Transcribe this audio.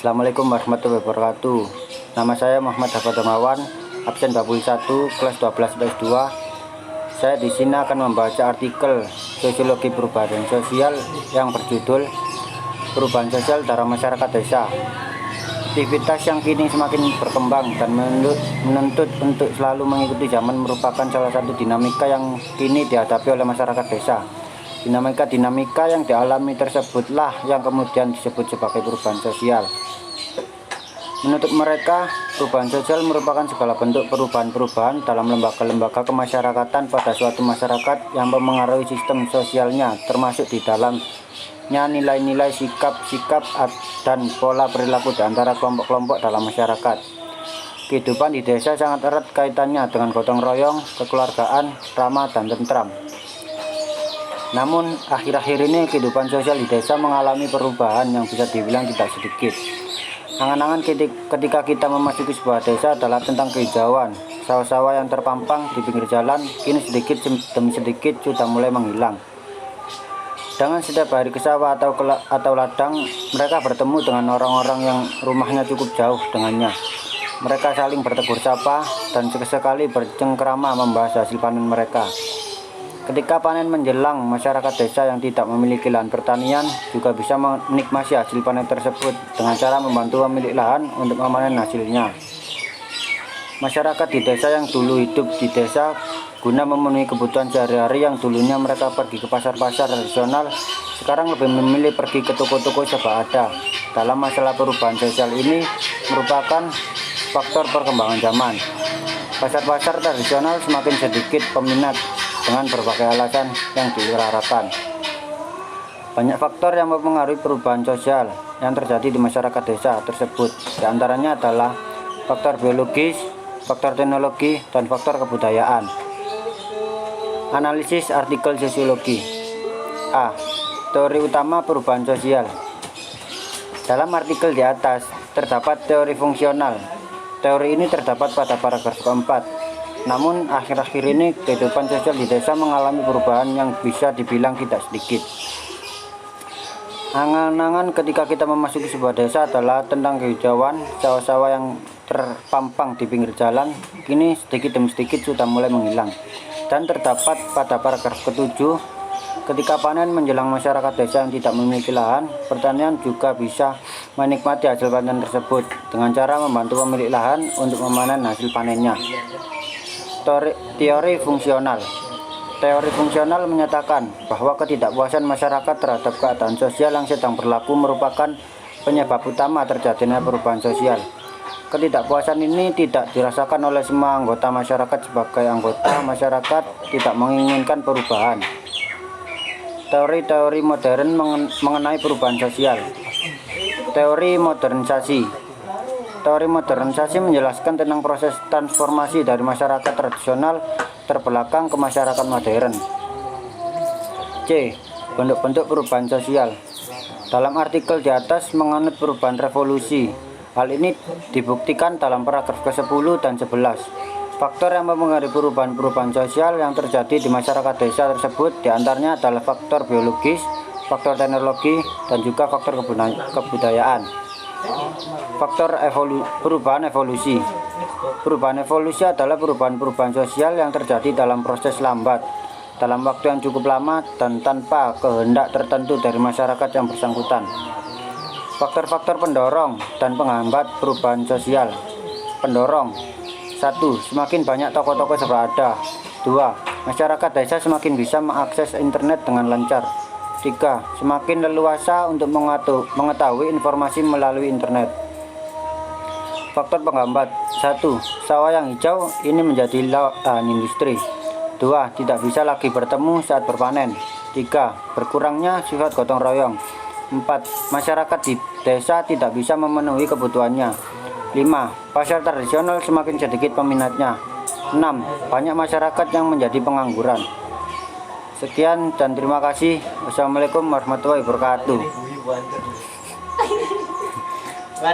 Assalamualaikum warahmatullahi wabarakatuh. Nama saya Muhammad Hafad Darmawan, absen Babul 1 kelas 12 PS2. Saya di sini akan membaca artikel Sosiologi Perubahan Sosial yang berjudul Perubahan Sosial dalam Masyarakat Desa. Aktivitas yang kini semakin berkembang dan menuntut untuk selalu mengikuti zaman merupakan salah satu dinamika yang kini dihadapi oleh masyarakat desa. Dinamika yang dialami tersebutlah yang kemudian disebut sebagai perubahan sosial. Menurut mereka, perubahan sosial merupakan segala bentuk perubahan-perubahan dalam lembaga-lembaga kemasyarakatan pada suatu masyarakat yang mempengaruhi sistem sosialnya, termasuk di dalamnya nilai-nilai sikap-sikap dan pola perilaku di antara kelompok-kelompok dalam masyarakat. Kehidupan di desa sangat erat kaitannya dengan gotong royong, kekeluargaan, ramah, dan tentram. Namun, akhir-akhir ini kehidupan sosial di desa mengalami perubahan yang bisa dibilang tidak sedikit. Angan-angan ketika kita memasuki sebuah desa adalah tentang kehijauan. Sawah-sawah yang terpampang di pinggir jalan kini sedikit demi sedikit sudah mulai menghilang. Dengan setiap hari ke sawah atau ladang, mereka bertemu dengan orang-orang yang rumahnya cukup jauh dengannya. Mereka saling bertegur sapa dan sesekali bercengkrama membahas hasil panen mereka. Ketika panen menjelang, masyarakat desa yang tidak memiliki lahan pertanian juga bisa menikmati hasil panen tersebut dengan cara membantu pemilik lahan untuk memanen hasilnya. Masyarakat di desa yang dulu hidup di desa guna memenuhi kebutuhan sehari-hari yang dulunya mereka pergi ke pasar-pasar tradisional, sekarang lebih memilih pergi ke toko-toko serba ada. Dalam masalah perubahan sosial ini merupakan faktor perkembangan zaman. Pasar-pasar tradisional semakin sedikit peminat dengan berbagai alasan yang diutarakan. Banyak faktor yang mempengaruhi perubahan sosial yang terjadi di masyarakat desa tersebut. Di antaranya adalah faktor biologis, faktor teknologi, dan faktor kebudayaan. Analisis artikel sosiologi. A. Teori utama perubahan sosial. Dalam artikel di atas terdapat teori fungsional. Teori ini terdapat pada paragraf keempat. Namun akhir-akhir ini kehidupan sosial di desa mengalami perubahan yang bisa dibilang tidak sedikit. Angan-angan ketika kita memasuki sebuah desa adalah tentang kehijauan. Sawah-sawah yang terpampang di pinggir jalan kini sedikit demi sedikit sudah mulai menghilang. Dan terdapat pada paragraf ke-7, ketika panen menjelang, masyarakat desa yang tidak memiliki lahan pertanian juga bisa menikmati hasil panen tersebut dengan cara membantu pemilik lahan untuk memanen hasil panennya. Teori fungsional. Teori fungsional menyatakan bahwa ketidakpuasan masyarakat terhadap keadaan sosial yang sedang berlaku merupakan penyebab utama terjadinya perubahan sosial. Ketidakpuasan ini tidak dirasakan oleh semua anggota masyarakat. Sebagai anggota masyarakat tidak menginginkan perubahan. Teori-teori modern mengenai perubahan sosial. Teori modernisasi. Teori modernisasi menjelaskan tentang proses transformasi dari masyarakat tradisional terbelakang ke masyarakat modern. C. Bentuk-bentuk perubahan sosial. Dalam artikel di atas menganut perubahan revolusi. Hal ini dibuktikan dalam paragraf ke-10 dan 11. Faktor yang mempengaruhi perubahan-perubahan sosial yang terjadi di masyarakat desa tersebut diantaranya adalah faktor biologis, faktor teknologi, dan juga faktor kebudayaan. Faktor perubahan evolusi. Perubahan evolusi adalah perubahan-perubahan sosial yang terjadi dalam proses lambat, dalam waktu yang cukup lama, dan tanpa kehendak tertentu dari masyarakat yang bersangkutan. Faktor-faktor pendorong dan penghambat perubahan sosial. Pendorong. 1. Semakin banyak toko-toko serba ada. 2. Masyarakat desa semakin bisa mengakses internet dengan lancar. 3. Semakin leluasa untuk mengetahui informasi melalui internet. Faktor penghambat. 1. Sawah yang hijau ini menjadi lahan industri. 2. Tidak bisa lagi bertemu saat berpanen. 3. Berkurangnya sifat gotong royong. 4. Masyarakat di desa tidak bisa memenuhi kebutuhannya. 5. Pasar tradisional semakin sedikit peminatnya. 6. Banyak masyarakat yang menjadi pengangguran. Sekian dan terima kasih. Wassalamualaikum warahmatullahi wabarakatuh.